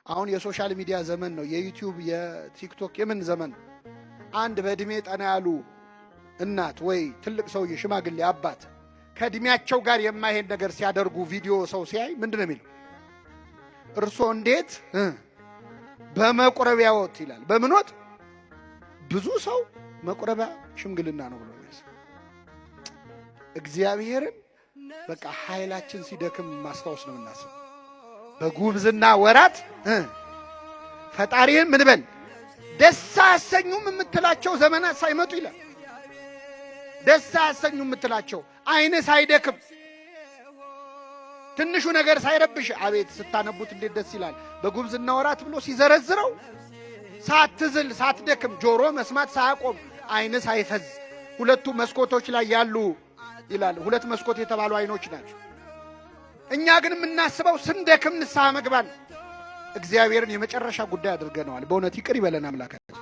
አሁን የሶሻል ሚዲያ ዘመን ነው፣ የዩቲዩብ የቲክቶክ የምን ዘመን። አንድ በእድሜ ጠና ያሉ እናት ወይ ትልቅ ሰውዬ ሽማግሌ አባት ከእድሜያቸው ጋር የማይሄድ ነገር ሲያደርጉ ቪዲዮ ሰው ሲያይ ምንድን ነው የሚለው? እርሶ እንዴት በመቁረቢያ ወጥ ይላል። በምን ወጥ? ብዙ ሰው መቁረቢያ ሽምግልና ነው ብሎ ያስ እግዚአብሔርን በቃ ኃይላችን ሲደክም ማስታወስ ነው እናስብ። በጉብዝና ወራት ፈጣሪን ምን በል ደስ አሰኙም የምትላቸው ዘመናት ሳይመጡ ይላል። ደስ አሰኙም የምትላቸው አይነ ሳይደክም ትንሹ ነገር ሳይረብሽ፣ አቤት ስታነቡት እንዴት ደስ ይላል። በጉብዝና ወራት ብሎ ሲዘረዝረው ሳትዝል ሳትደክም፣ ጆሮ መስማት ሳያቆም፣ አይነ ሳይፈዝ፣ ሁለቱ መስኮቶች ላይ ያሉ ይላል። ሁለት መስኮት የተባሉ አይኖች ናቸው። እኛ ግን የምናስበው ስንደክም ንስሐ መግባን እግዚአብሔርን የመጨረሻ ጉዳይ አድርገነዋል። በእውነት ይቅር ይበለን አምላካችን።